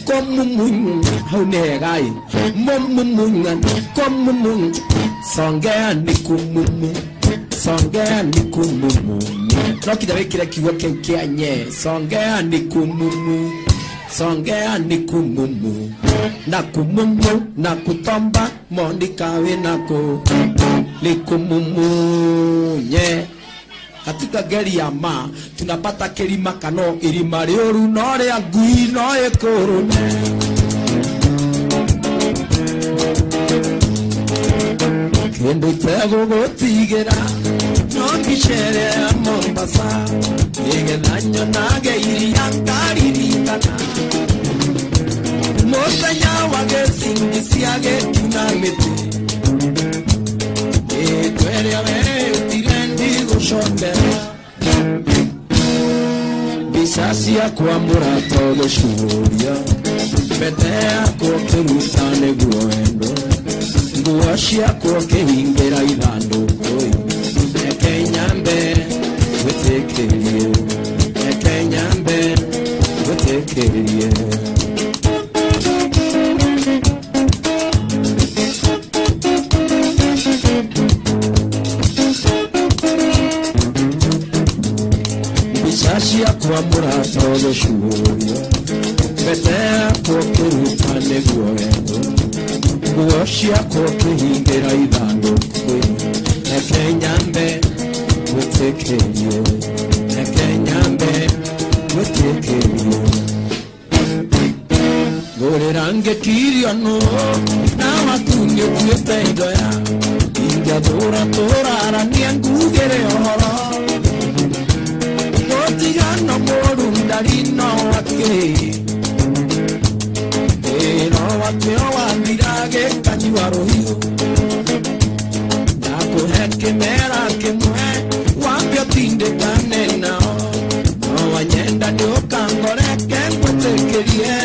Komumun Honegai Momumungan Komumun Songa Nikumumu Songa Nikumumu Roki da vekira kiwa kenkeanye Songa Nikumumu Songa Nikumumu Nakumumu Nakutomba Mondikawe Nako Likumumu Nye katika gari ya ma tunapata kelima kano irima rioru nore agui no ekorone kendo tego gotigera no kishere Mombasa ege nanyo nage iri yankari ritana mosanya wage singisi age tunamete twere ave tirendi goshonde bisasia kwa murato geshuria betea kwa kerutane guendo nguashia kwa kehingera ilando koi ekenyambe wetekelie ekenyambe wetekelie Shia kwa murato de shuria betea kwa kerutane guendo nguashia kwa kehingera ilando koi ekenyambe wetekelie ekenyambe wetekelie gorerange kiriano na matunge kuetendo ya inga dora araniangugere ora Tigano morundarino wake no wake owandirage kanyuarohio Nako heke mera kemwe wapyo tinde kane nao no wanyenda diokangoreke kwetekerie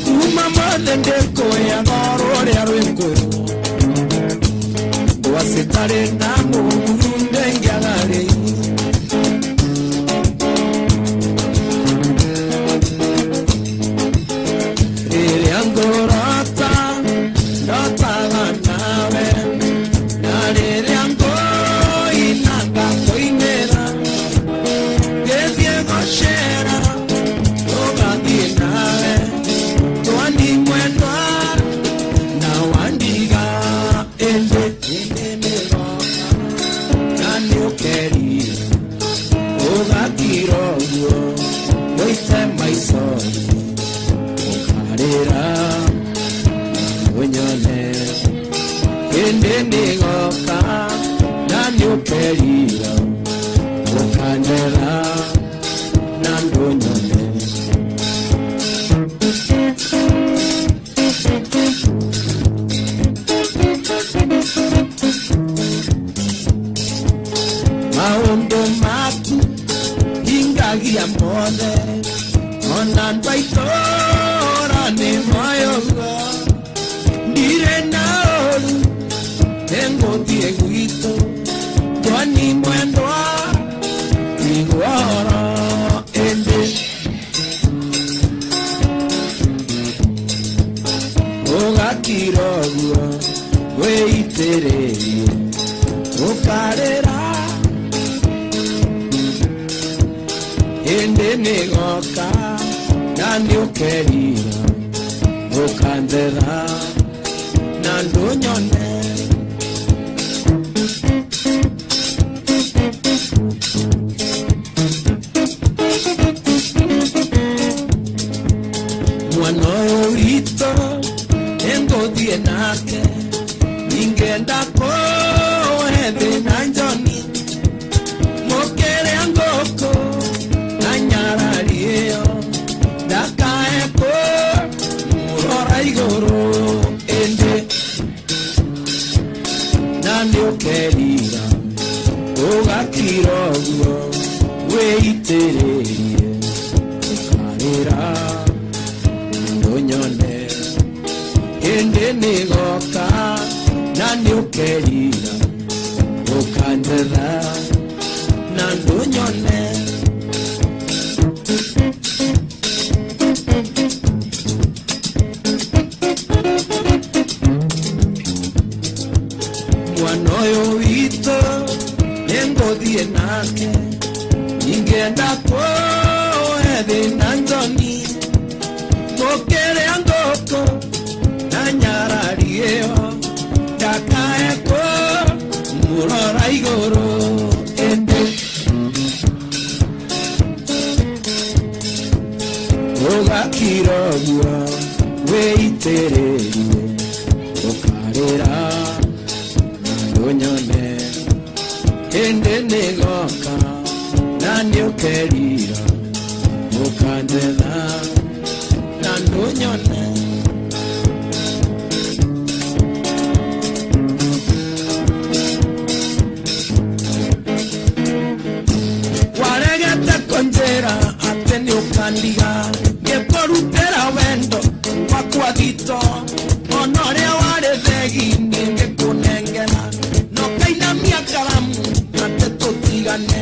Kumamolendeko ya gorore arweko Wasitare na murunde ngiagare ugakirogua weitererie ukarira nanyone hende nigoka nani ukerira ukandetha nanyone waregete konjera ateni ukandiga ngeporutera wendo wakwagito onore ware thegi ninge kunengera no kaina miakaramu ate tutigane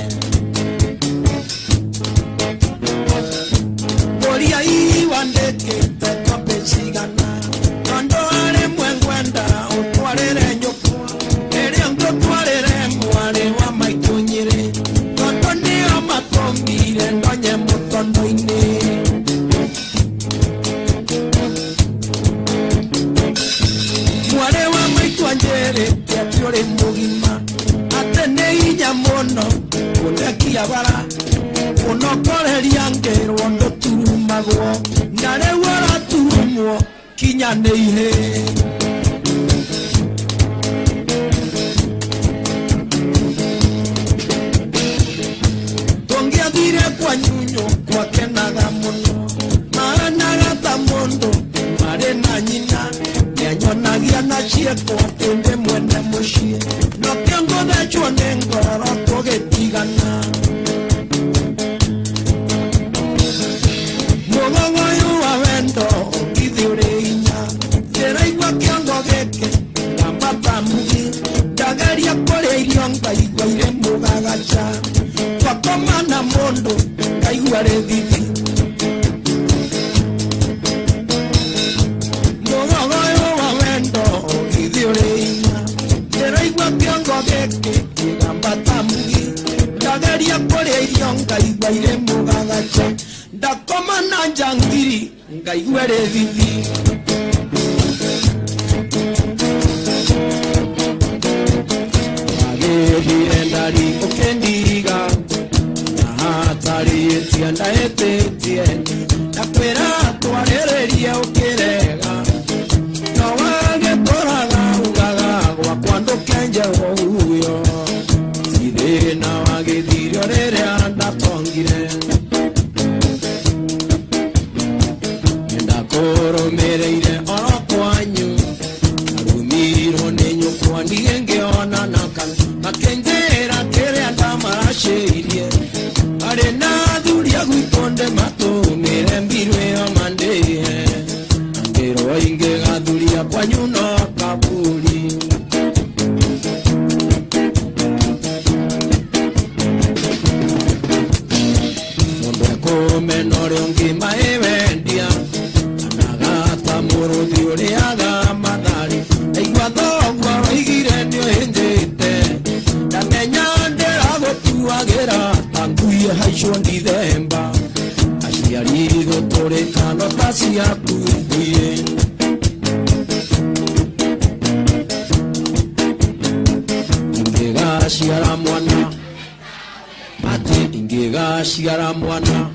boria iwandeke tekopechigana kondo are mwengwenda utwarere nyokwa ere ngotwarere mware wa maikunyire kondo niyo makombire ndonye mutondoine mware wa maikuanyere tepiore mugima atene inya mono kunekia bara unokoreria ngero ndo turumagwo nare wara turumwo kinya neihe tongia dire kwa nyunyo kwa kenaga muno maranaga ta mondo mare na nyina nyanyonagia na chieko atende mwene mushie no kengo da chone ngoro togetigana mogogoyo wawendo kidhiureinya teraigwa kiongo geke ambata mugi dagaria kore ilionga igwaire mugagacha twakomana mondo kaigware dhithi mogogoyo wawendo kidhiureinya teraigwa kiongo geke ambata mugi dagaria kore ilionga igwaire mugagacha dakoma nanjangiri ngaigwere vivi agehire ndari okendiga nahatari etianda etetieni nakwera twarererie ukirega nawage toraga ugaga gwa kwando kenje uyo sidena wagithirio rere andatongire mereire oro kwanyu arumiro nenyo kwandi ngeona nakan makendera kere andamarashirie are na duria guitonde mato mere mbirwe amande ngero inge gaduria kwanyu no kaburi mondo komenore ngima evendia moro diore aga madari igwado gwaro igirenyo hendete damenyande ago tuagera tanguye haishondi demba ashiarigo tore kano tasia kuye ingega shiara mwana ate ingega shiara mwana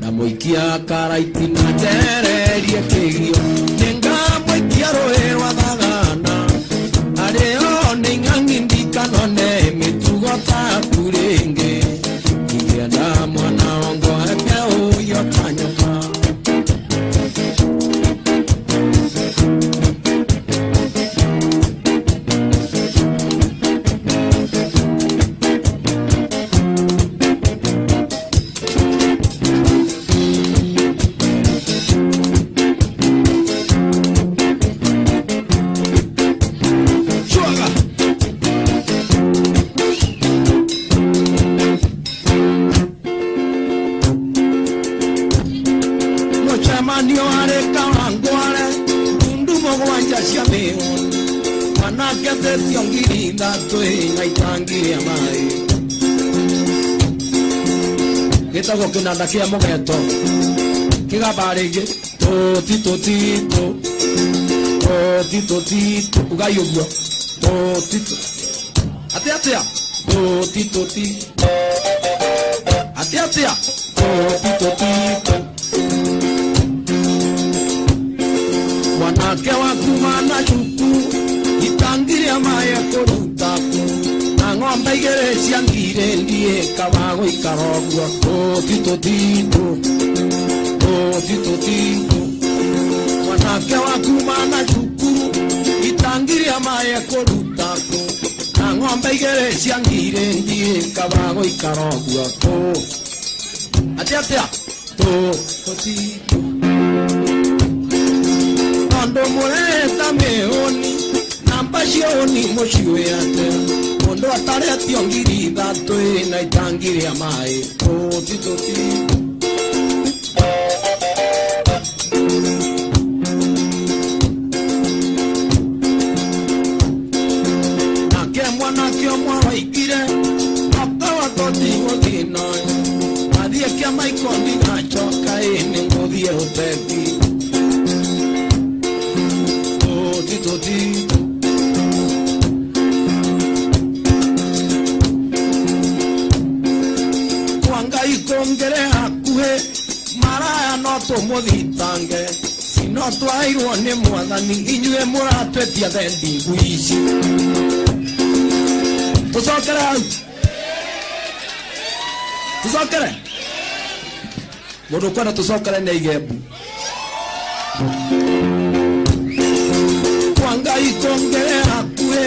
namoikia karaiti na tererie kegio nenga moikia roe wadagana areo ningangindika none mitugota kurenge kigiana mwana ongo eke uyo tanyoka manio are kawanguare mundu mogwanja siame manake tesiongi da toe ngaitangi amai geta go kinanda kia mogeto kiga barege tito ugayobyo tito atia tito Atia tito wanake wakumana chuku itangiria maye kuruta na ng'ombe igere ciangire ndie kabago ikarogwa tito wanake wakumana chuku itangiria maye kuruta na ng'ombe igere ciangire ndie kabago ikarogwa atia tito Ando moreta meoni namba shioni moshiwe ate Ondo atare ationgiri dato na itangiri amae tito Nake mwana kio mwa ikire Akawa toti ngodinoi Adie kia maikondi na choka ene ngodie uteki Kwanga ikongere hakuhe maraya noto mothitange sinoto airwo ni mwathani inyue muratwetia thendi nguici tusokere mundu kwenda tusokere na igembu Kwanga ikongere hakuhe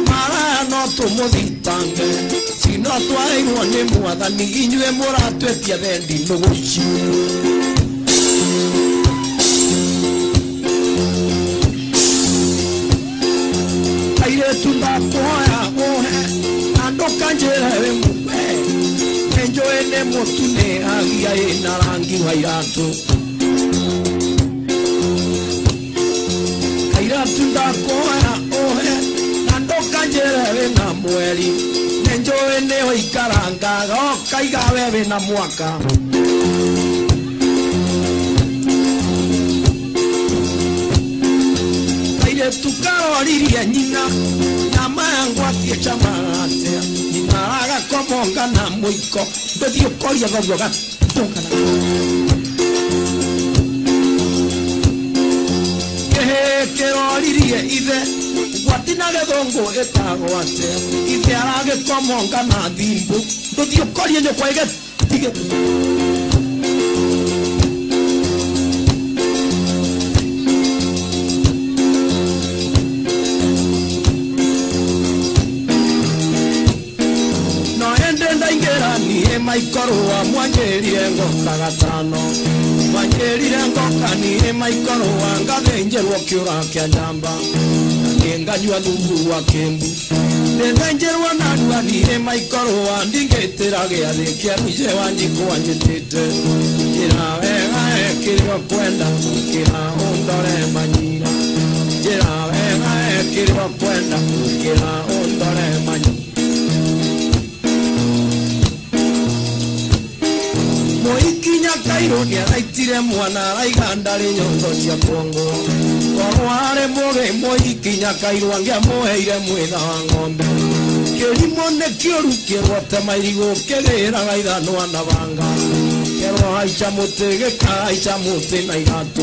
maraya noto mothitange sinoto airwo ni mwathani inyue muratwetia thendi nguici aire tunapoya ohe ando kanjera we mupe enjoy ne motune agia ina rangi wa irato aira tunapoya ohe ando kanjera we na mweri enjoy ne oikaranga go kaiga wewe na mwaka tukaroririe nyina nyama yangu atiacha maratea nyina agakomonga na muiko ndothio koria thogio gatongana keroririe ithe gwatina gethongo etago atea ithe aragikomonga na thimbu ndothio koria nyokwa igetige Maikoroa mwanyerie ngoka gatano mwanyerie ngoka ni maikoroa ngathenjerwo kiura kia njamba ngenganywa thungu wa Kembu ndenjenjerwo narua ni maikoroa ndingetira giathi kia mije wanjikwa nyitite njira wega ekirio kwenda kira undore manyira njira wega ekirio kwenda kira undore manyira Moikinya kairo ni araitire mwana araiganda ri nyongo cia Kongo Korware moge moikinya kairo angia moheire mwitha wa ng'ombe Kerimo ne kioru kirwata mairigo kerera gaithano anabanga Kerwa haicha muti gikaicha muti na igatu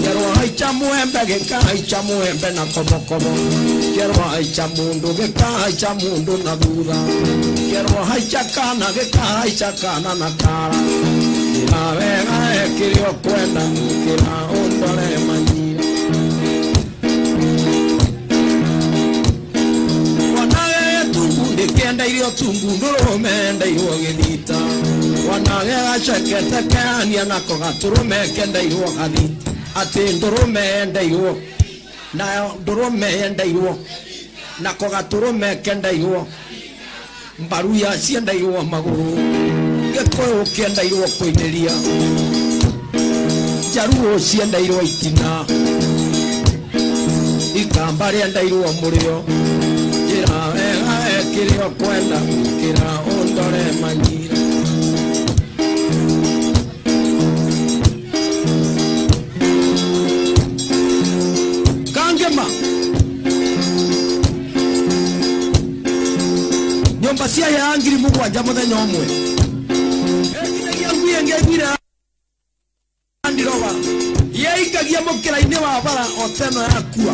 Kerwa haicha muembe gikaicha muembe na kobokobo Kerwa haicha mundu gikaicha mundu na thutha Kerwa haicha kana gikaicha kana na kara Wega ekirio kwenda kira undore manyira Wanage tungu ndikienda irio tungu ndurume ndairuo githita Wanage gacekete keania nako gaturume kenda iruo gathita Ati ndurume ndairuo Nayo ndurume ndairuo Nako gaturume kenda iruo Mbaru ya cienda iruo maguru Gikoyo kienda iruo kuineria Jaruo cienda iruo itina Ikamba rienda iruo murio Jira wega ekirio kwenda kira undore manyira Kangema Nyomba cia ya ngiri mugwanja muthenya umwe ngegwira ndiroba yeikagia mukira-ini wa bara oteno yakua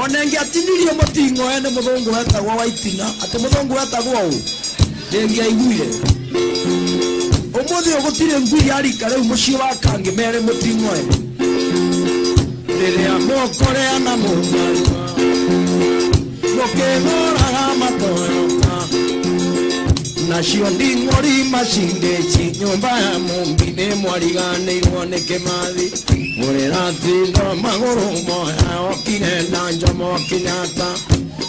onenge atinirio mutingo ene muthungu wetagwo Waitina ati muthungu wetagwo u ndengia iguire umuthi ugutire ngui yarika riu mucii wa kangi mere mutingo riria mukoreana mumarima mukiguraga matoyoka nacio nding'ori macindĩci nyũmba ya mũmbi mwariganĩirwo nĩ kĩmathi mũrĩra tindo magũrũ moya okire na Jomo Kenyatta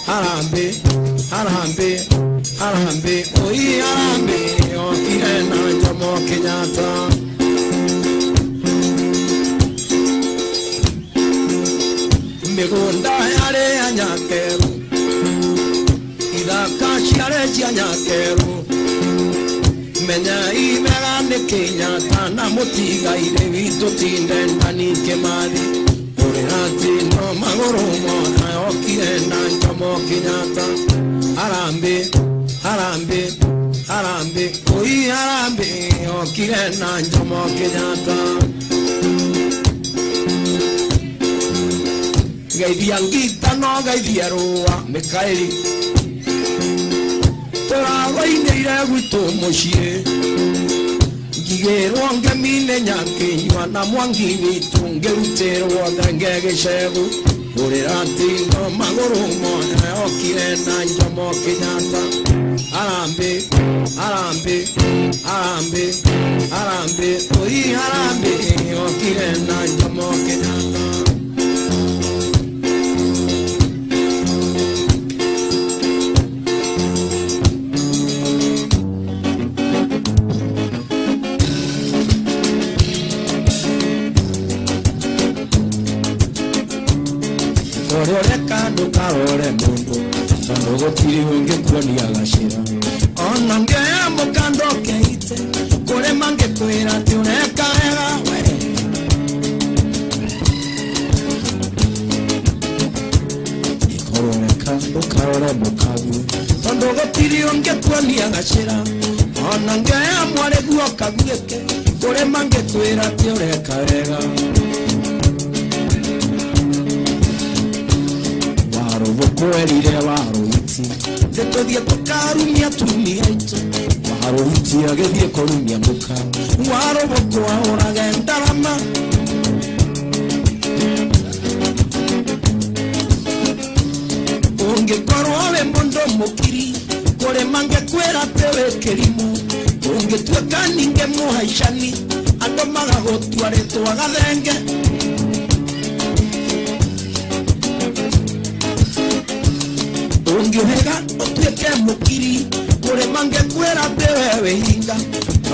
harambĩ harambĩ harambĩ oi harambĩ okire na Jomo Kenyatta mĩgũnda yarĩ ya Nyakeru ithaka ciarĩ cia Nyakeru menya imega nĩ Kenyatta na mũtigaire witũ tinde ndani Kĩmathi ũrĩra tindo magũrũ mona okire na Jomo Kenyatta harambĩ harambĩ harambĩ oi harambĩ okire na Jomo Kenyatta geithia ngita no geithia rũa Mikaeli tũragoinĩire gwitũ mũciĩ ngigĩrwo ngemine Nyakinyua na Mwangi witũ ngĩrutĩrwo thenge gĩcegũ ũrĩra tindo magũrũ mona okire na Jomo Kenyatta harambĩ harambĩ harambĩ harambĩ oi harambĩ okire na Jomo Kenyatta Oreka ndukarore mundu tondu gutiri ungikuonia gacira ona ngea mukando keite kure mangikwira ati ureka wega we ikororeka ndukarore mukagu tondu gutiri ungikuonia gacira ona ngea mware guoka guike kure mangikwira ati ureka wega Warubukwelire waruiti Tetodie tukarumia tumia ito Waruiti agedie korumia muka Warubukwa orage ndarama Unge korove mbondo mukiri Kore mange kwera tewe kerimu Unge tuweka ninge muhaishani Ando maga gotuare tuwagadenge Ungehega otueke mukiri kure mange kwera tewe hinga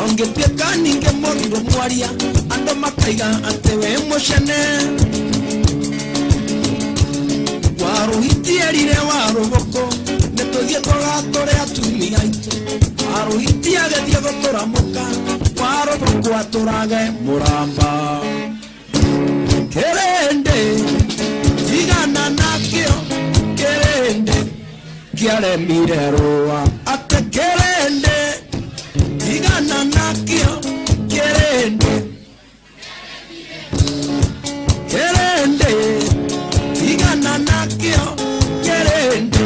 ongeteka ninge mondo mwaria ando makaiga atewe moshene waruhiti erire waruboko netodie togatore atumia itu waruhiti agethie gotora muka waruboko atorage muramba kerende igana nakio kerende Kiare mirerua ate kerende igana nakio kerende kerende igana nakio kerende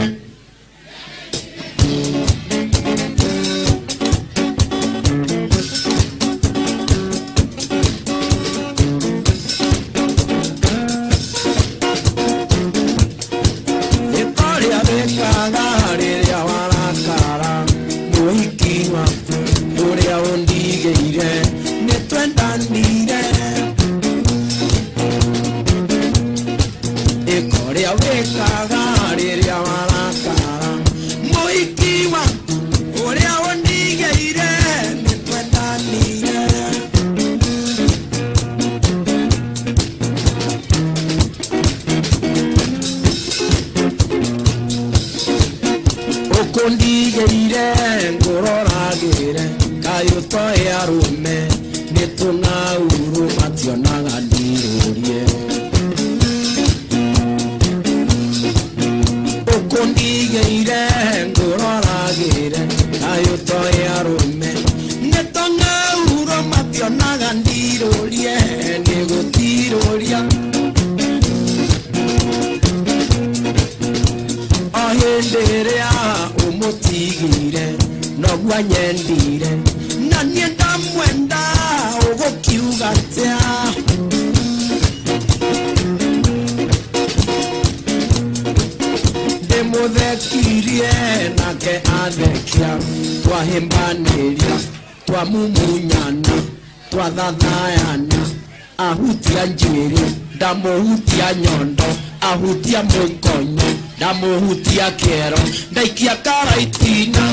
Nĩũraigua nyendire na niĩ ndamwenda ũgũkiuga atĩa ndĩmũthekirie nake athekia twahĩmbanĩria twamumunyana twathathayana ahutia njuĩrĩ ndamũhutia nyondo ahutia mũkonyo ndamũhutia kĩero ndaikia karaitina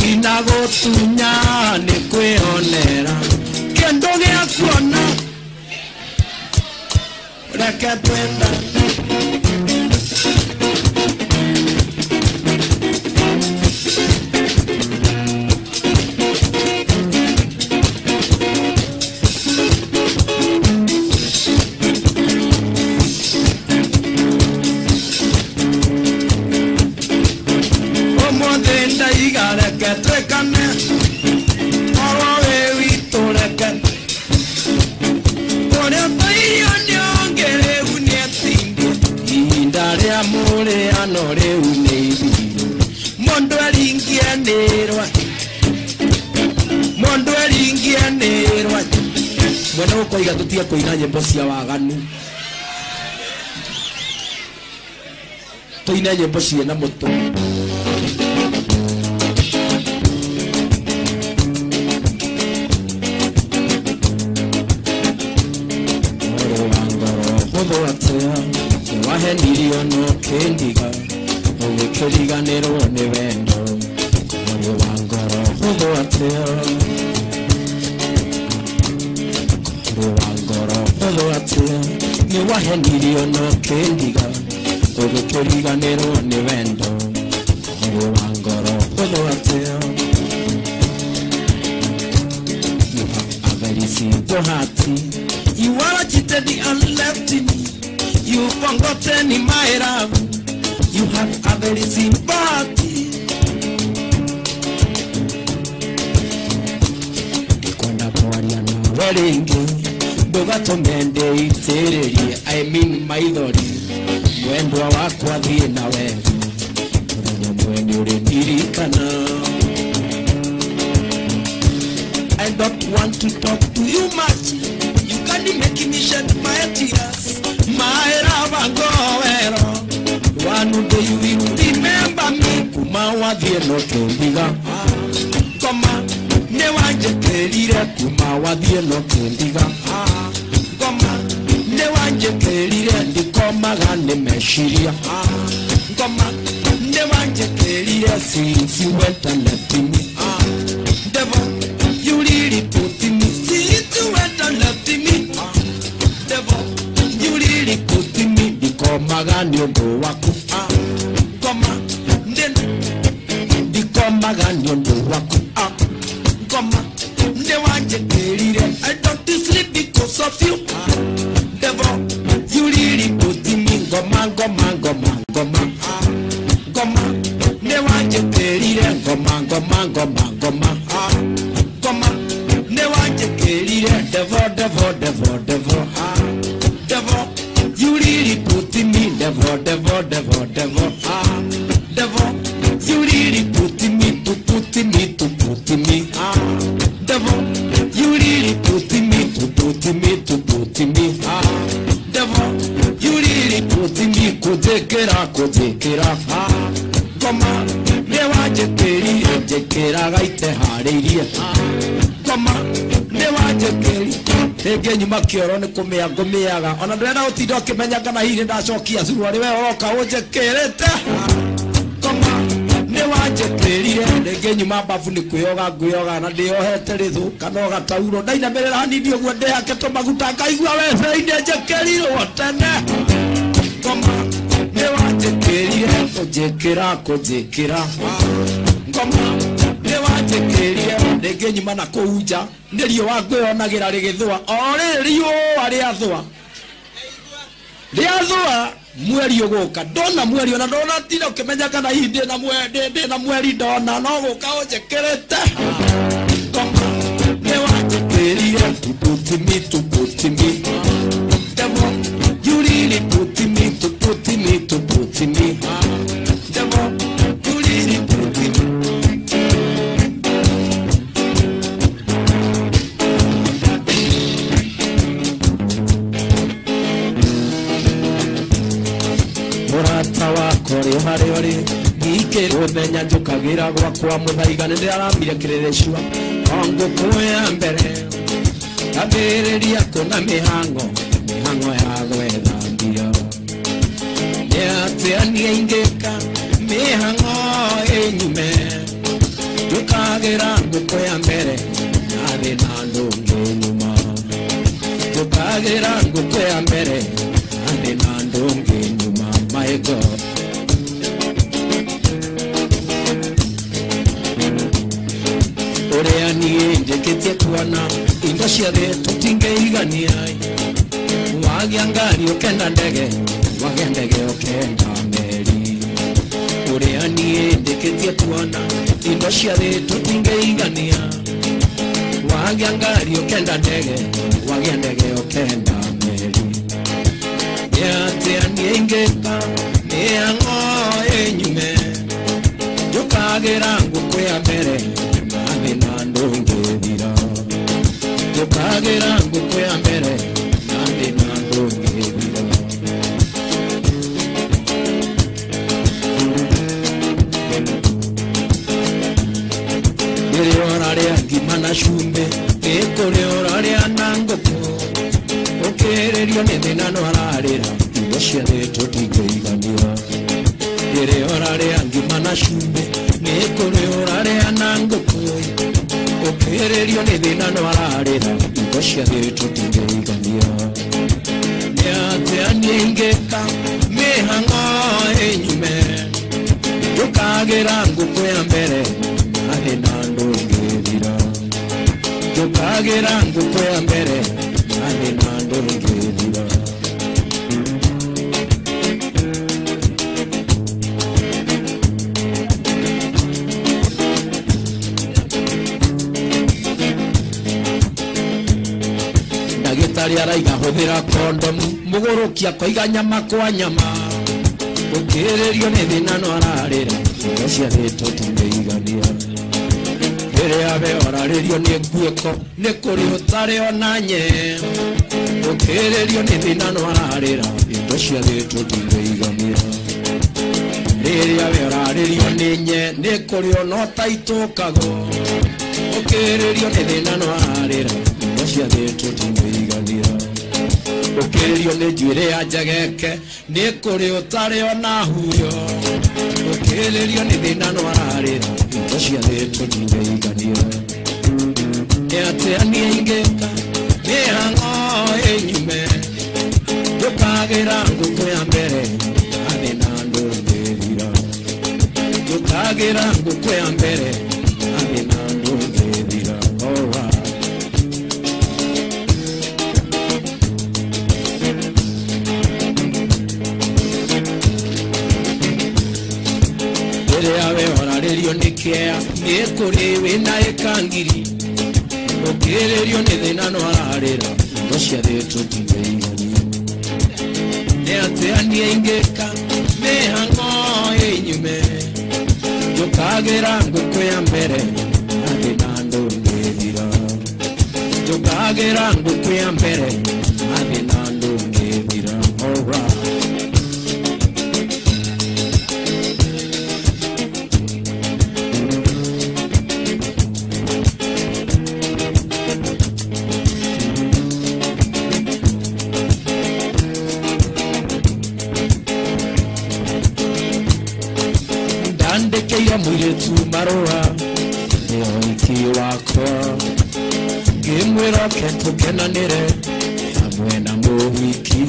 ndinagũtunya nĩ kwĩonera kĩndũ gĩa kuona reke twenda Bueno, koiga tutia koina nyimbo cia waganu. Toina nyimbo ciena mutu. Wahenirio no kendiga ugikiriganirwo ni wendo moyo wangoro huthu atia ni wahenirio no kendiga ugikiriganirwo ni wendo moyo wangoro huthu atia you have a very simple heart. You are cheated and left me. You've forgotten my love. You have a very sympathy. Kwenda kwaria na weringi ndugatumende itereri I mean maithori mwendwa wakwa thie na wewe muthenya mwene urindirikana. I don't want to talk to you much. You can't make me shed my tears. My love and go one day you will remember me. Kuma wathie no kendiga Goma ne wanje kerire kuma wathie no kendiga Goma ne wanje kerire ndikomaga ne meshiria Goma ne wanje kerire since you went and left me. Devil, you really put me since you went and left me. Devil, you really put me ndikomaga ni undu waku Goma ndene ndikomaga ni undu waku Goma nde wanje kerire I don't sleep because of you. Devil, you really put me Goma Goma Goma Goma Goma nde wanje kerire Goma Goma Goma Goma Goma nde wanje kerire Devil Devil Devil Devil Devil, you really put me. Devil, devil, devil, devil, devil, you really put me to put me to put me. Devil, you really put me to put me to put me. Devil, you really put me. Kujekera, kujekera. Goma, newa jekeri, jekera gaite hariria. Goma, newa jekeri. Ege nyuma kioro ni kumeaga ona ndenda utinda ukimenya kana hihi ndacokia suruari we oka unjekerete Goma ni wanjekerire ege nyuma bafu ni kuyoga nguyoga na ndiohete rithu kana gatauro ndainamerera hanini uguo ndehake tumaguta ngaigua we inde njekerirwo tene Goma ni wanjekerire kujekera Goma ni wanjekerire ege nyuma na kuunja ndio wangweonagira rigithwa ore rio ari athwa mweri uguka ndona mweri ona ndona tira ukimenya kana hindi na mweri ndona no guka unjekerete Goma ne wanjekerire to put me Devil, you really put me to put me to put putini Demo kuliri putini Murata wako ri hari Ike umenya njukagira gwakwa muthaiga ninde arambire kirereshwa Ongo kuya mbere Kabereria kuna mihango ya gwethambia Niatia ingeka mihango enyume Njukagira nguko ya mbere Nari na ndungi nyuma Njukagira nguko ya mbere Nari na ndungi nyuma My God Orea niye njeketie kuwana Ingo shiare tutingeigania Wagiangari okenda ndege Wagendege okenda meri Orea niye njeketie kuwana Ingo shiare tutingeigania Wagiangari okenda ndege Wagendege okenda meri Niatea niye ingeka Niango enyume Jukagira nguko ya mbere Nandongedira Tukagira nguko ya mbere Nandi nandongedira Nere oraria gimana shumbe Ekore oraria nangoko Okererio nene no ararira Igoshia de totigeiganira Nere oraria gimana shumbe Ekore oraria nangoko Okererio nene no ararira Igoshia de totigeiganira Niatea niengeka Mihango enyume Tukagira nguko ya mbere Nani nandongedira Tukagira nguko ya mbere Nani nandongedira Ndagitari araiga hũthĩra condom Mũgũrũkia koiga nyama kwa nyama Ũkĩrĩrio nĩ thĩna no ararĩra Indo cia thĩtũ tũngĩigania Rĩrĩa we orarĩrio nĩ nguĩko Nĩ kũrĩ ũtarĩ ona nye Ũkĩrĩrio nĩ thĩna no ararĩra Indo cia thĩtũ tũngĩigania Rĩrĩa we orarĩrio nĩ nye Nĩ kũrĩ ona ũtaitũkagwo Ũkĩrĩrio nĩ thĩna no ararĩra Indo cia thĩtũ tũngĩigania Ũkĩrĩrio nĩ njuĩrĩ ya njegeke Nĩ kũrĩ ũtarĩ ona huyo Ũkĩrĩrio nĩ thĩna no ararĩra Indo cia thĩtũ tũngĩigania Nĩatĩa niĩ ingĩka Mĩhango enyume Njũkagĩra ngũkũ ya mbere Nani na ndũngĩthira Njũkagĩra ngũkũ ya mbere Nani na ndũngĩthira Alright Yawe orarĩrio nĩ kĩea nĩ kũrĩ wĩna ĩkangiri Ũkĩrĩrio nĩ thĩna no ararĩra Indo cia thĩtũ tũngĩigania Nĩatĩa niĩ ingĩka mĩhango ĩnyume Njũkagĩra ngũkũ ya mbere Nani na ndũngĩthira Njũkagĩra ngũkũ ya mbere Nani na ndũngĩthira Alright Ndekeira mũirĩtu marũa Nĩoiki wakwa Ngĩmwĩra tũkenanĩre Hamwe na mũhiki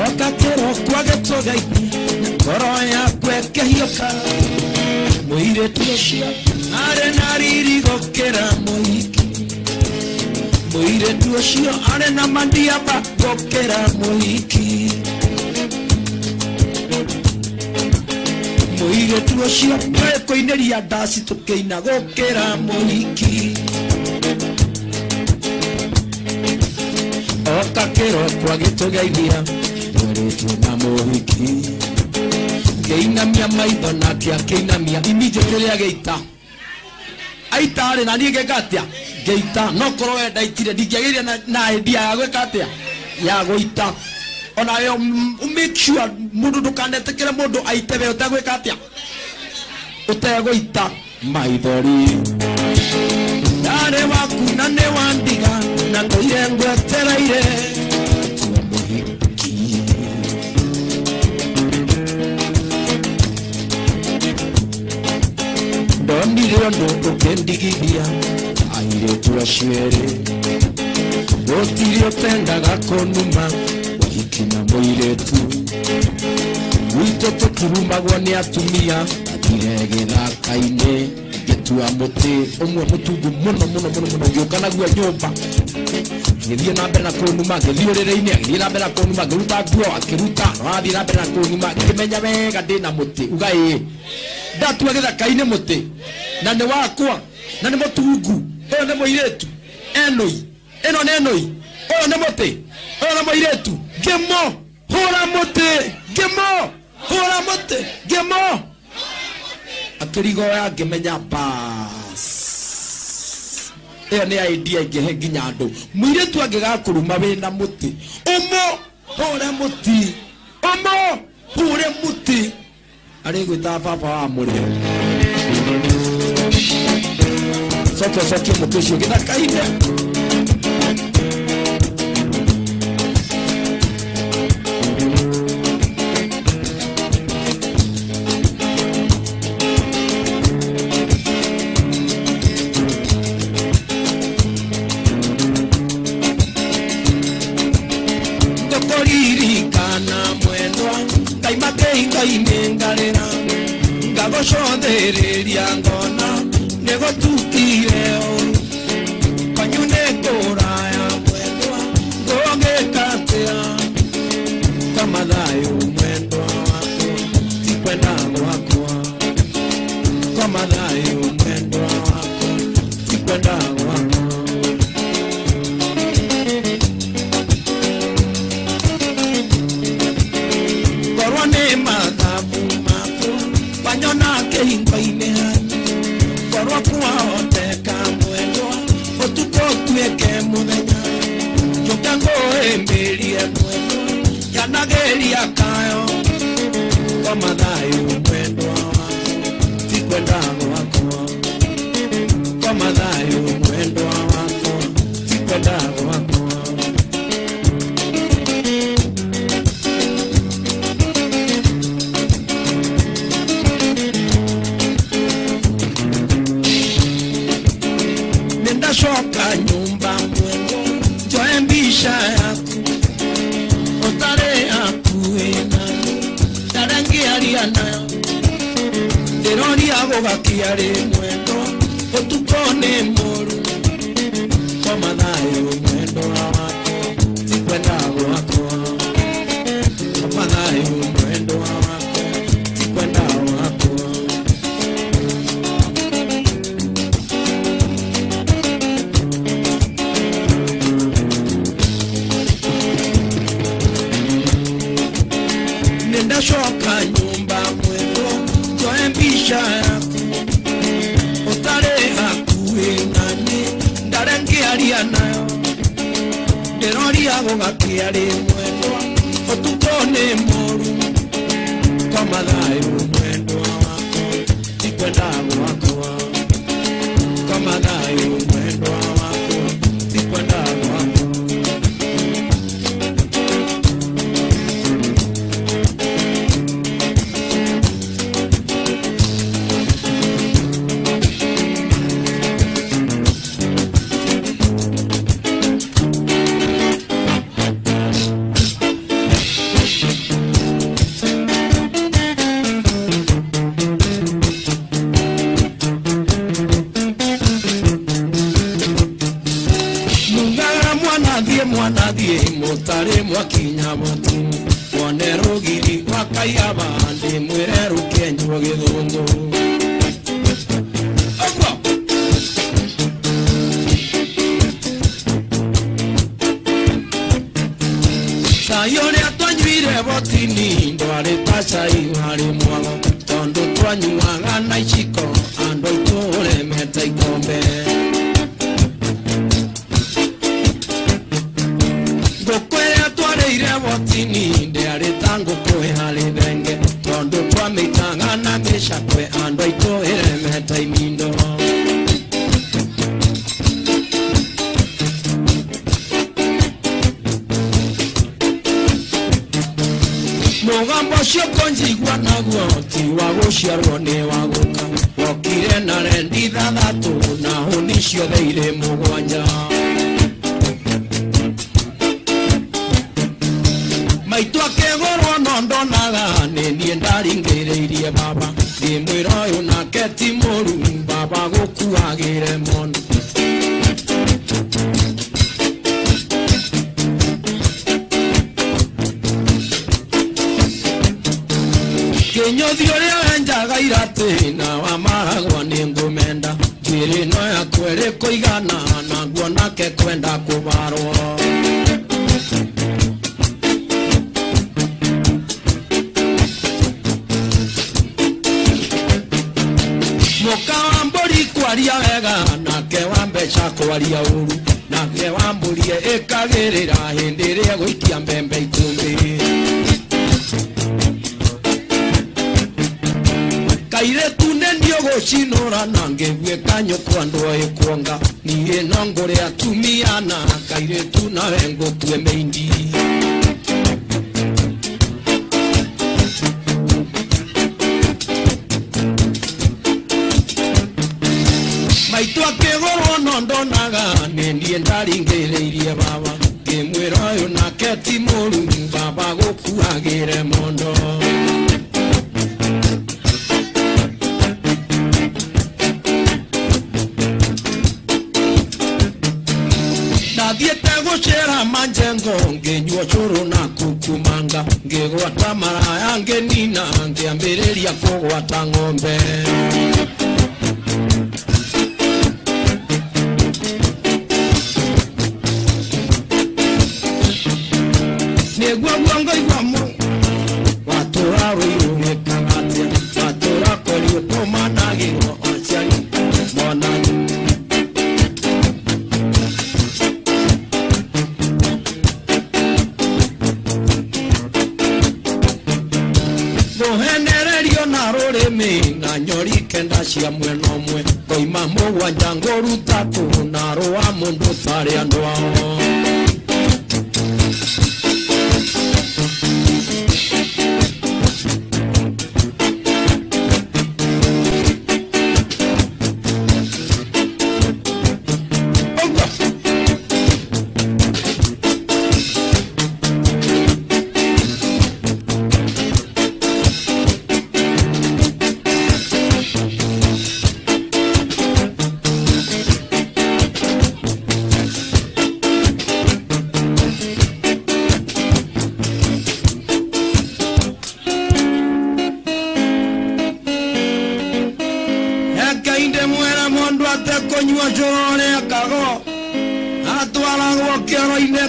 Oka kĩroko agĩtũgeithia Ngoro yakwa ĩkĩhiũka Mũirĩtu ũcio arĩ na riri gũkĩra mũhiki Mũirĩtu ũcio arĩ na mandiaba gũkĩra mũhiki Mũirĩtu ũcio kũinĩria ndaci tũkĩina gũkĩra mũhiki Oka kĩroko agĩtũgeithia Mũirĩtu na mũhiki ngeinamia maitho nake akeinamia immediately ageita aita ari na niĩ ngekatia geita no korwo wenda itire ndingĩagĩria na idea ya gwĩka atia ya gũita ona yo make sure mundu ndukanetekere mundu aitebe utagwĩka atia utegũita maithori ndarĩ waku na nĩ wandiga na ndũire ngwetereire ndonire ũndũ ũkĩndigithia airĩtu acio erĩ gũtirĩ ũtendaga kũnuma ũhiki na mũirĩtu gwitũ tũturumagwo nĩ atumia athire gĩthaka-inĩ ngĩtua mũtĩ ũmwe mũtungu mũno mũno mũno mũno ngĩũka naguo nyũmba ngĩthiĩ na mbere na kũnuma ngĩthiĩ ũrĩrĩ-inĩ agĩthiĩ na mbere na kũnuma ngĩruta nguo akĩruta no athiĩ na mbere na kũnuma ngĩmenya wega ndĩ na mũtĩ uga ĩĩ ndatua gĩthaka-inĩ mũtĩ na nĩ wakwa na nĩ mũtungu ũyũ nĩ mũirĩtu enũi ĩno nĩ enũi ũyũ nĩ mũtĩ ũyũ nĩ mũirĩtu ngĩmo hũra mũtĩ ngĩmo hũra mũtĩ ngĩmo akĩrigoya ngĩmenya bas ĩyo nĩ idea ingĩhe nginya andũ mũirĩtu angĩgakũruma wĩna mũtĩ ũmo hũre mũtĩ ũmo hũre mũtĩ arĩ gwĩta baba wa mũrĩo soke mũtĩ ũcio gĩthaka-inĩ Shodereria ngona nego tukireo panyune koraya mwendwa goge katea kama dayo mwendwa wako tikwenda wako kama dayo mwendwa wako tikwenda wako korwane matabu Panyona ke hingoine hani korwa kuwa oteka mwendwa otuko tueke muthenya jokango emberie mwendwa yanageria kayo kama thayo mwendwa wako tikwenda wako kama thayo mwendwa wako tikwenda wako shoka nyumba mwendo joembisha yako otare akuena tarangi ariana deroni agogakiare mwendo otukone moru kama nayo mwendo wako tikwenda wako kama nayo mwendo wako tikwenda wako shoka nyumba mwendo joembisha yako otare akuenani ndarangi ariana derori agogakiare mwendo otukone moru kama thayo mwendo wako tikwenda wako kama thayo mwendo wako tikwenda wako mwanadie motare mwakinya botu wanerogiri wakaya bande mwereru kenyo githungu sayore atwanyire botini ndware tachai hari mwa twanyuaga na iciko andu itũre meta ikombe ngũkwĩrĩa twarĩire botini ndĩarĩ ta ngũkũĩ harĩ thenge tondũ twamĩitaga na mĩcakwe andu itũre meta imindo mugambo ũcio njigua naguo ti wa gũciarwo nĩ wa gũka wokire na rendi ithathatũ na hũni ciothe irĩ mũgwanja maitũ akĩgũrwo no ndonaga nĩ niĩ ndaringĩrĩirie baba ngĩmwĩra ũyũ nake ti mũru baba gũkuagĩre mono Kinyothi ũrĩa wenjaga iratĩ na wamaragwo nĩ ngũmenda njĩrĩ no yakwa ĩrĩ kũigana naguo nake kwenda kũbarwo mũka wa mbũri kwaria wega nake wa mbeca kwaria ũru nake wa mbũri ĩkagĩrĩra hĩndĩ ĩrĩa gũikia mbembe ikũmbĩ Kairetu nendio gũcinũra na ngĩgwĩka nyũkwa ndũĩ kuonga niĩ no ngũrĩ atumia na kairetu nawe ngũtue meindi maitũ akĩgũrwo no ndonaga nĩ niĩ ndaringĩrĩirie baba ngĩmwĩra ũyũ nake ti mũru baba gũkuagĩre mondo Nathiĩte gũcera manjengo ngĩnyua cũrũ na kukumanga ngĩgwata maraya ngĩnina ngĩambĩrĩria kũgwata ng'ombe nĩguo ngaigua watũra rũirũgĩkaga atĩa watũra korio tũmanagĩrwo aciari monani Gohenererio na rũrĩmĩ na nyori kenda cia mwena ũmwe ngoima mũgwanja ngũruta tũ na rũa mũndũ tarĩ andũ ao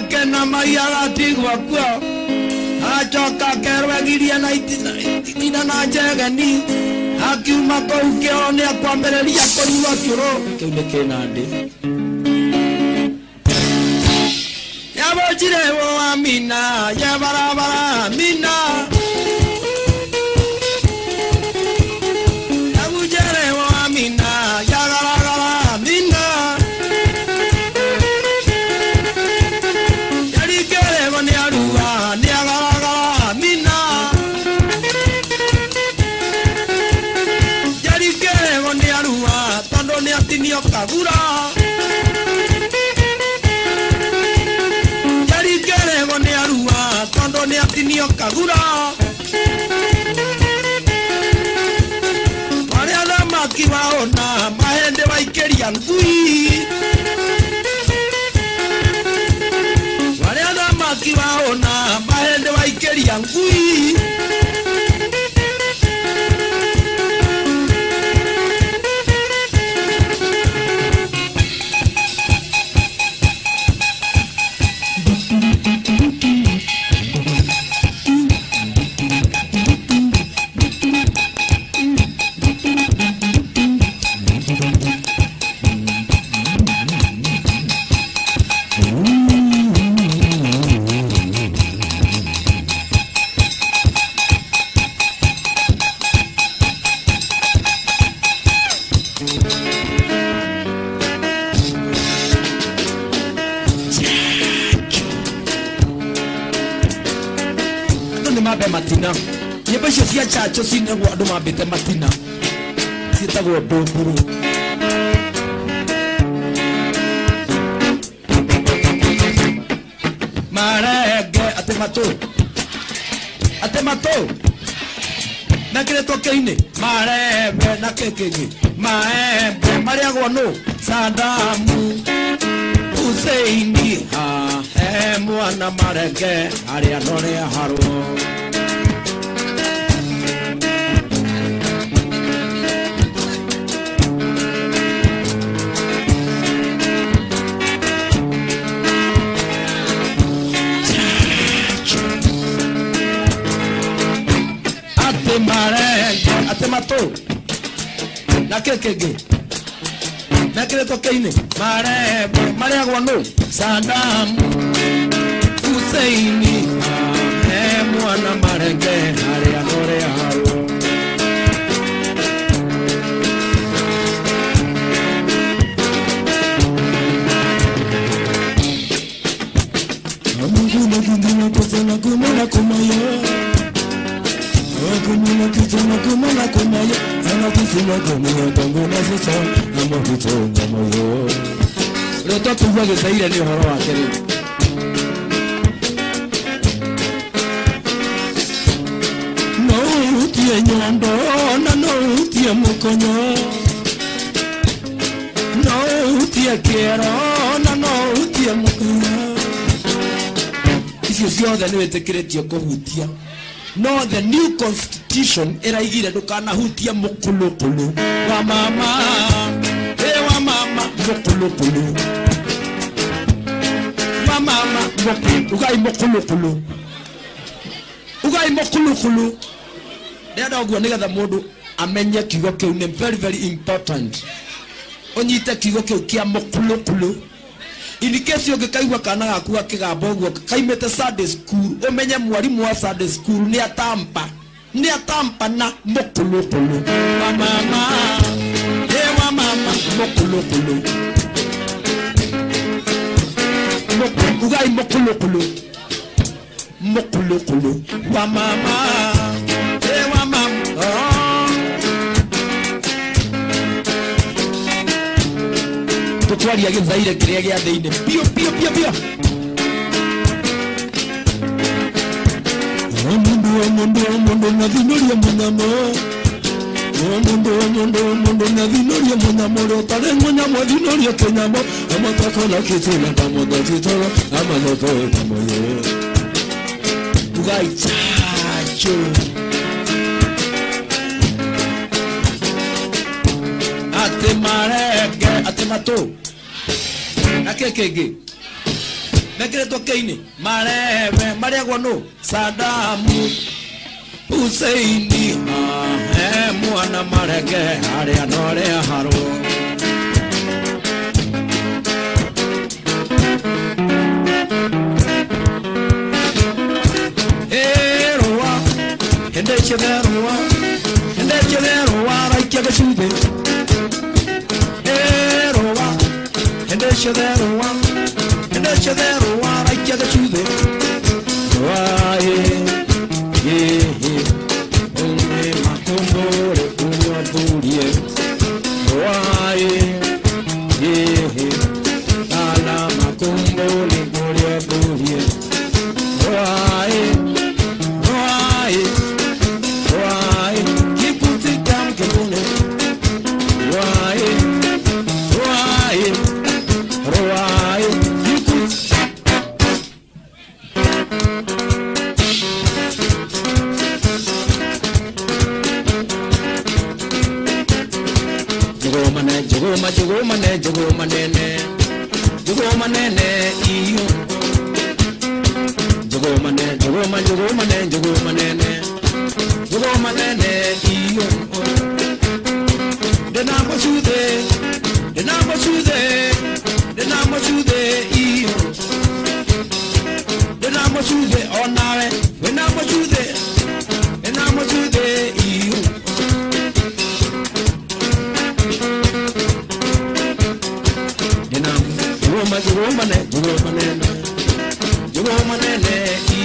Kena maiara tigwa kwa achoka kerwegiria na itina na jegeni akiuma kou kĩone kwambĩrĩria kũnyua kĩro kĩu nĩ kĩnandĩ yabojire wo amina yabarabara amina yabujere wo amina yagaragara amina Kagura Yari kere gone arua Tondo ne atinio kagura Wale alama kiwaona Mahende waikeria ngui Wale alama kiwaona Mahende waikeria ngui Mabe matina yebesho sia chacho sine wado mabete matina sita go boburu marege atemato nakire tokeine marebe nakekege maebe mariago no sadamu Useini ha mwana marege ari anore haro Atemato nakekege nakire tokeine mare agwano Saddam Hussein mwana marege ari anore haro kumuna kumayo kumuna kumayo ana kisima kumayo tangu na sasa amo kitonga moyo roto tuwa gezaire ni horo wake no utie nyondo na no utie mukonyo no utie kero na no utie mukonyo icio ciothe nĩ wĩtĩkĩrĩtio kũhutia no the new constitution ĩraigire ndũkanahutia mũkũlũkũlũ wa mama wa mama mũkũlũkũlũ wa mama ugai mũkũlũkũlũ ndĩrenda ũguo nĩgetha mũndũ amenye kiugo kĩu nĩ very very important ũnyite kiugo kĩu kĩa mũkũlũkũlũ in case ungekaigwa kana gaku gakigamba uguo kaimete Sunday school umenye mwarimu wa Sunday school ni atampa na mũkũlũkũlũ wa mama wa mama mũkũlũkũlũ ugai mũkũlũkũlũ wa mama wa mama tutwaria githaire kiria gia thiine pio mundu na thinoria munyamo mundu na thinoria munyamo rotare munyamo thinoria kenyamo amatako na kituna pamoja titoro amazoto pamoja tugai chacho atemato nakekege nakire tokeine mare agwano Saddam Hussein mwana marege ari anore haro eroa hendecheroa raikega shude Shadero I get to the why only my combo why ala macumbo why keep it down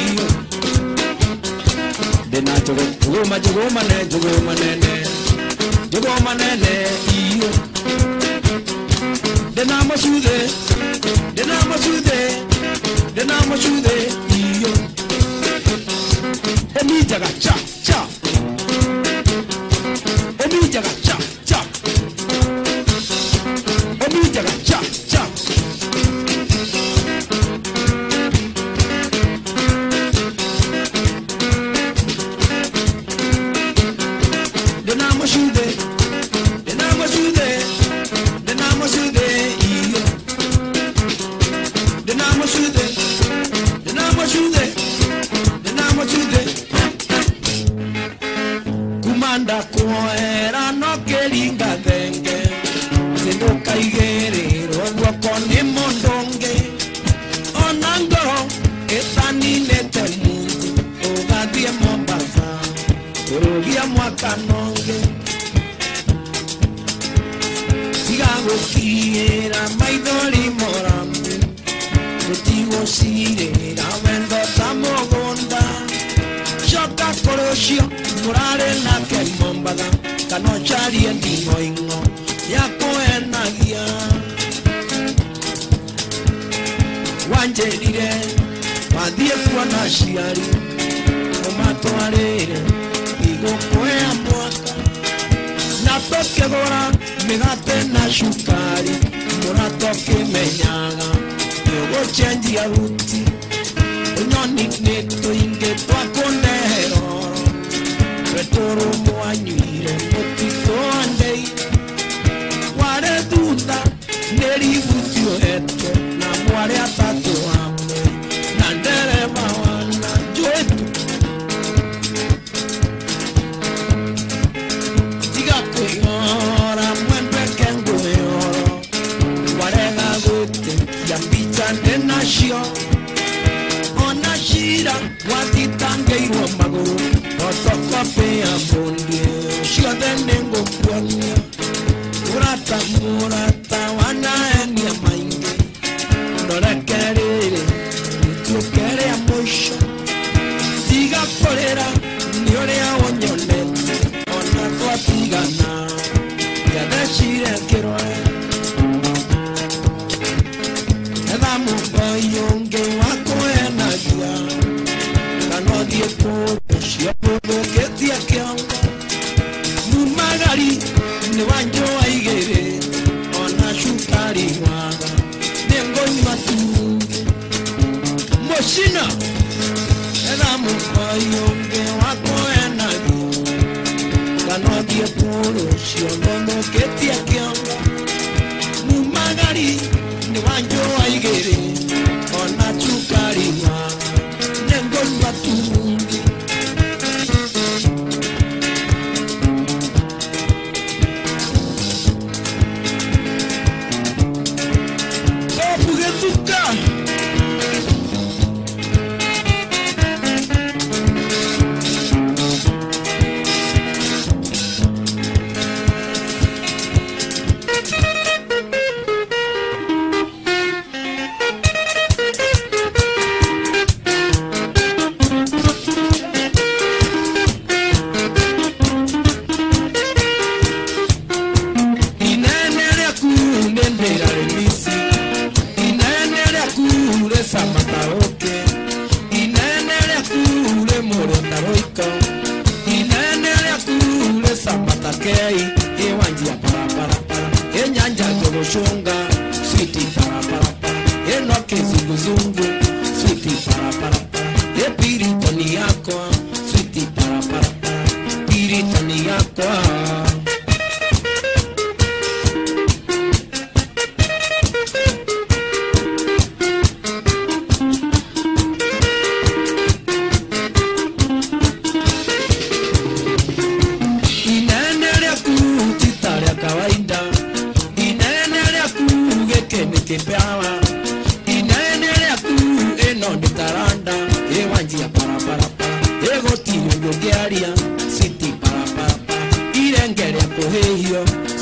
iyo dena jugo manene iyo dena masude iyo emi jaga cha emi jaga cha emi jaga cha Kumanda kuera no keringa denge sendo kaigere ro koni mondonge onango etani netemu ogadie Mombasa orogia mwakanonge sigago kiera maidori morambe Tigo sire la vendo tamogonda Shoka koroshio murare na ke mombaga Kanochari endimo ingo Yako enagia Wanjerire Wadie kwa na shiari Omato arere Igo koea mwaka Natoke gora Megate na shukari Muratoke menyaga Yogo change ya ruti Unyoni neto inge twa kondero Retoro muanyire Motito andei Ware duda Neri butio eto Na mware atatu ame Nandere mawana Joetu Tiga kuyora Mwempe kengo yoro Ware gagote Yambicha nena shio Onashira Watitange iwa maguru Otokope ya bondi Shio denengo kuanya Murata wana eni ya mainge Nora kerere Nitio kere ya mwisho Tiga polera Niore ya onyolete Ona kwa tigana Yadashire kiroe Yonge wako enagia Kanodie kore Shiapodo ketia kianga Mumagari Newanjo aigere Ona shukari waga Nengo ni matunge Moshina Yonge wako enagia Kanodie kore Shiapodo ketia kianga Mumagari Newanjo aigere Ona chukari wa Nengo matungi Opugetuka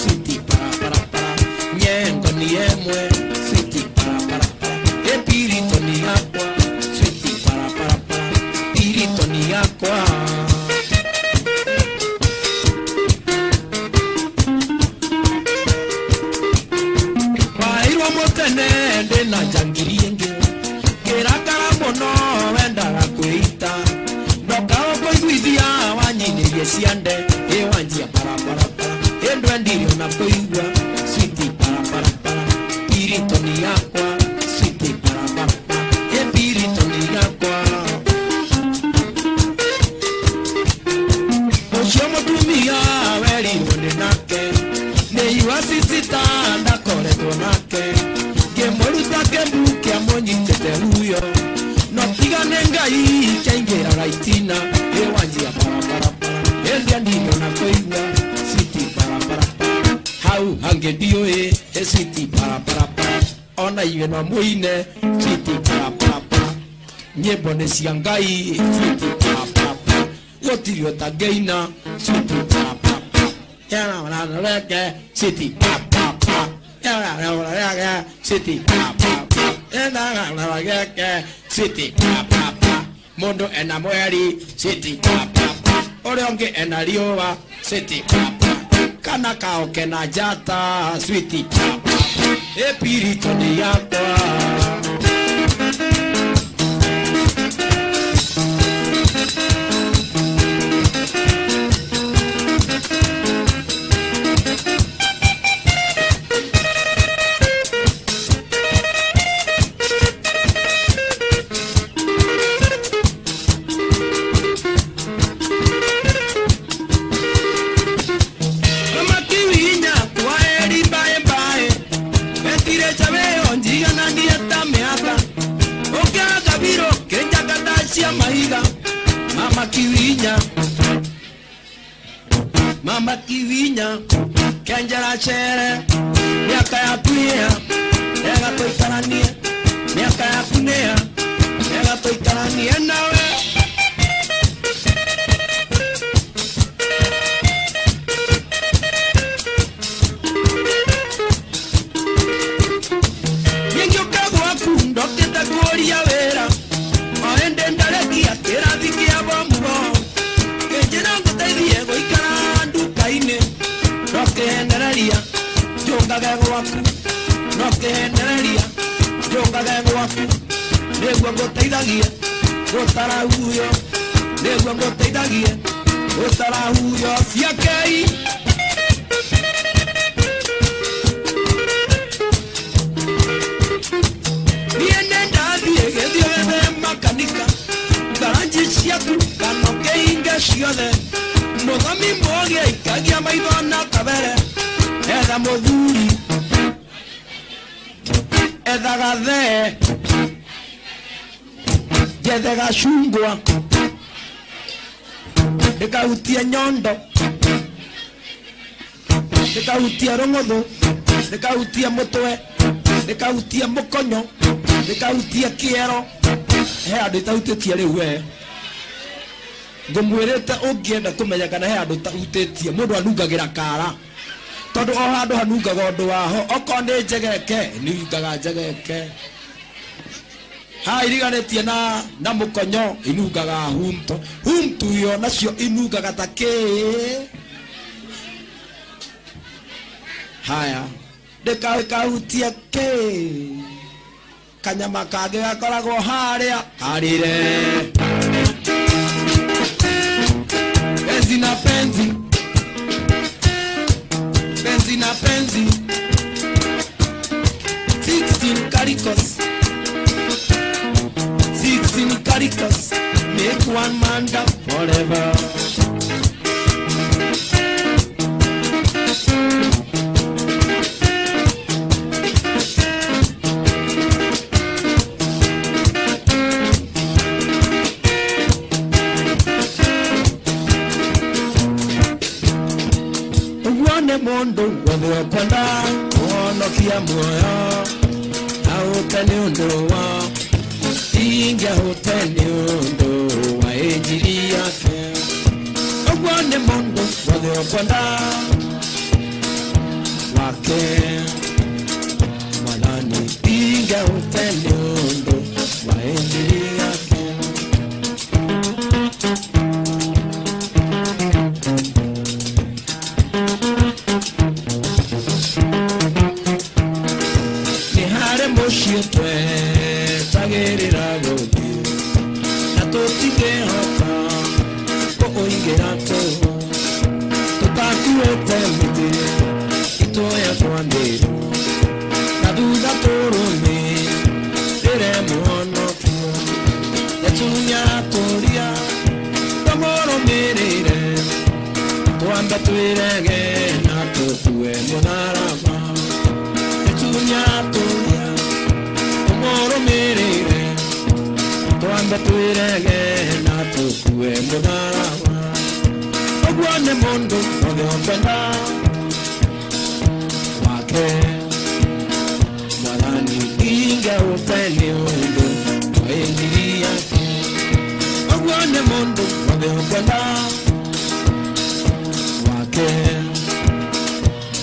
Sweetie para para para, nyengo ni emwe, sweetie para para. wende na jangiri ingi kirakara muno wendaga kwita ndokao kuiguithia wanyinirie ciande iwanjia parapara endwa ndirio na kuigua switi parapara piritoni yakwa switi parapara piritoni yakwa ucio mutumia werirwo ni nake ni iwasitita ndakoretwo nake ngimuruta kembu kia munyitite huyo no tigane ngai kiaingiraga itina iwanjia parapara endia ndirio na kuigua switi parapara hau hange ndioi switi parapara ona iwe no muine switi parapara nyimbo ni cia ngai switi parapara gotirio tangeina switi parapara yana na reke switi parapara yana na reke switi parapara yana na reke switi parapara mondo ena mweri switi parapara ore onge ena riova switi parapara kana kaoke na jata switi parapara epiritoni yakwa Mama kiwinya kenjara chere miaka ya kunia ega toikarania miaka ya kunia ega toikarania nawe Yengyo kagwa kundo keta gloria vera aende ndarekia teradiki ya bomugo kenjera ngotethie goikara kaine nokendereria jongaga gwaku nokendereria jongaga gwaku niguo ngoteithagia gutara huyo niguo ngoteithagia gutara huyo ciakei niende ndathie githio makanika ngaranji ciaku kanokeinge ciothe Mudhami mwoge ikagia maidona kabere Edha mudhuri Edha gadhe Jedhe gashungwa Eka utia nyondo Eka utia rongodho Eka utia motwe Eka utia mokonyo Eka utia kiero Hea dita utia lewe ngomwerete ungienda kumenya kana he andu tahutetie mundu anungagira kara tondu o handu hanungaga undu waho okone njegeke ningaga njegeke ha iriganetie na mukonyo inungaga humto yo nacio inungaga take haya ndikahutia ke kanyama kage gakoragwo haria harire penzi na penzi penzi na penzi 16 caricos 16 caricos make one man down forever mondo wende kwenda ono kia moyo au tani undoa inge hoteli undo wa ejiri yake ogwane mondo wende kwenda wake malani inge hoteli undo wa ejiri yake sietwe tagerera godi na totige hota ko oigerato totakuete mite itoya twandero na duda torone ere mono etunya toria tomoro merere toamba tuirege na totue monarama etunya toria tomoro merere toamba tuirege na totue monarama ogwane mondo ode openda wake walani inga ufeli undo waendiria ogwane mondo ode openda wake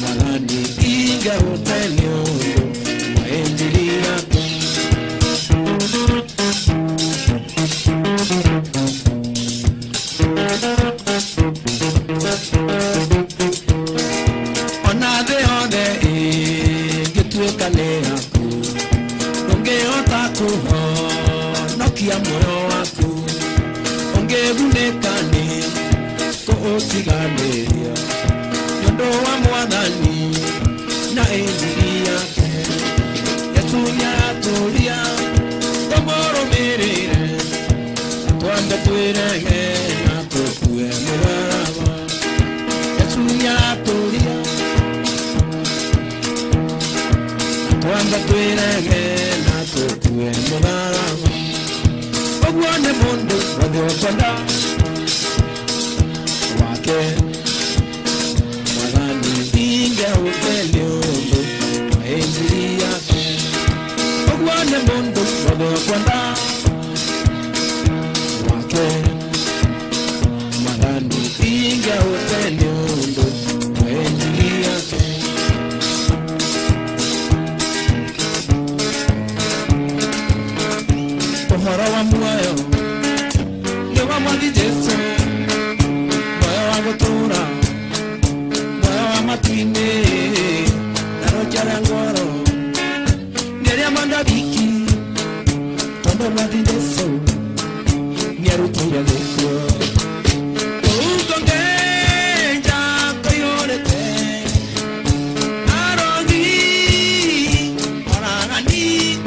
walani inga ufeli undo waendiria moyo wako ongegunekane ko otiganeria yondo wa mwadhani na enzi yake yatunya toria tomoro merere twanda tuirege na tokue muraraba yatunya toria twanda tuirege na tokue muraraba ogwane mondo wade openda wake mwadhani inge ufeli undo waenzi yake ogwane mondo wade openda wake mwadhani inge ufeli undo waenzi yake pohoro wa muayo Dewa mwadi jesu Moyo wa gotura Moyo wa matuine Naro jara ngoro Nyeri amanda biki Tondo mwadi jesu Nyeru tira geko Ukonge Jako yorete Arogi Orangani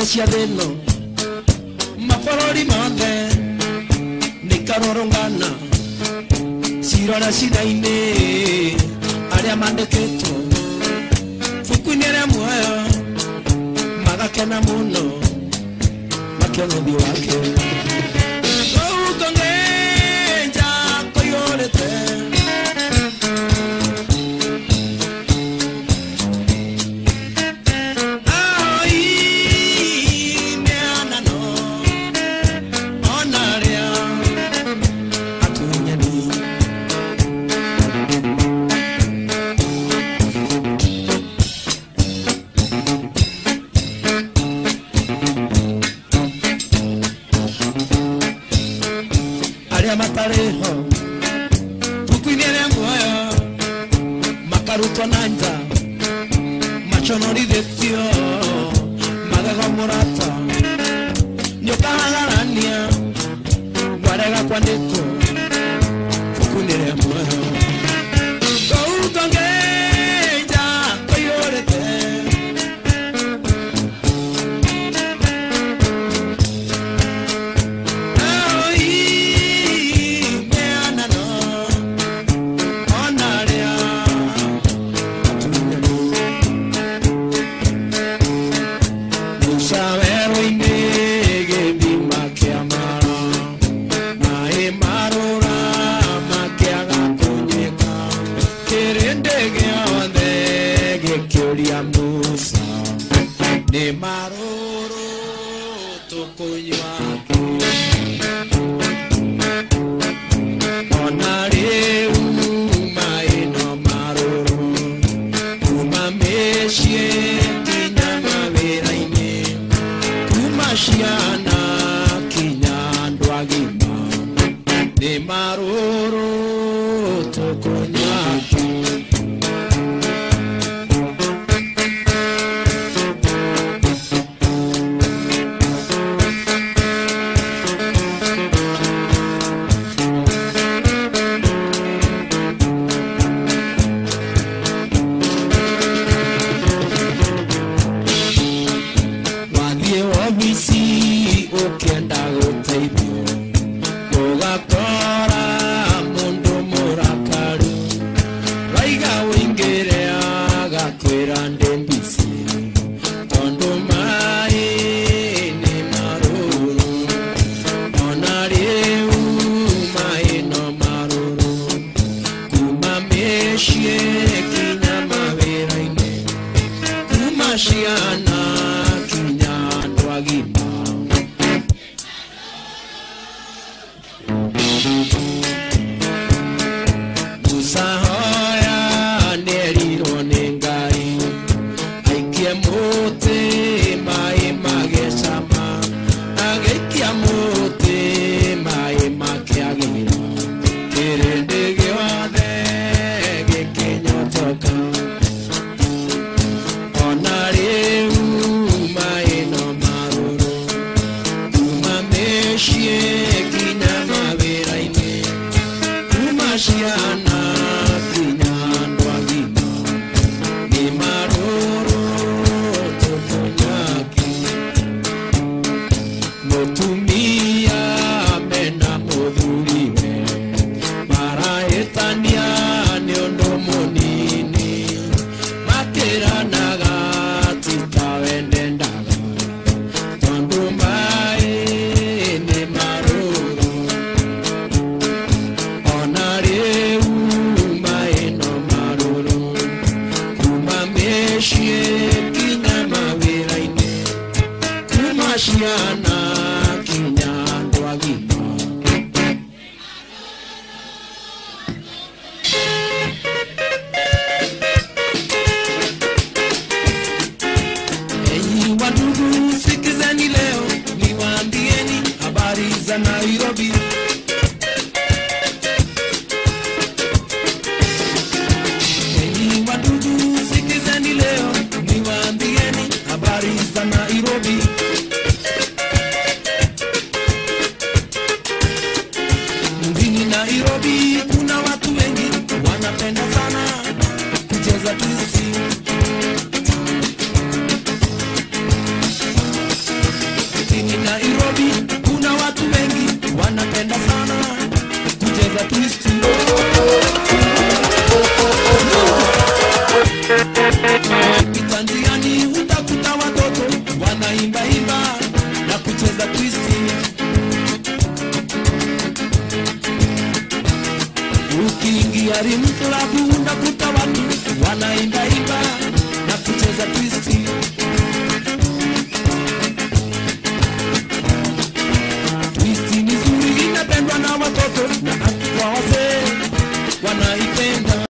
Sia dello ma paroli mande ne karorongana sirora sidaine aria mande keto fukunere moyo magakena muno makeno biwake ukongenja koyorete matareho tukwinere moyo makaruto nanja machonori detio magaga morata nyokaharania warega kwandeko tukwinere moyo ukongeja koyorete Ne maroro tokoyaki onare ni maruru tukonyaki.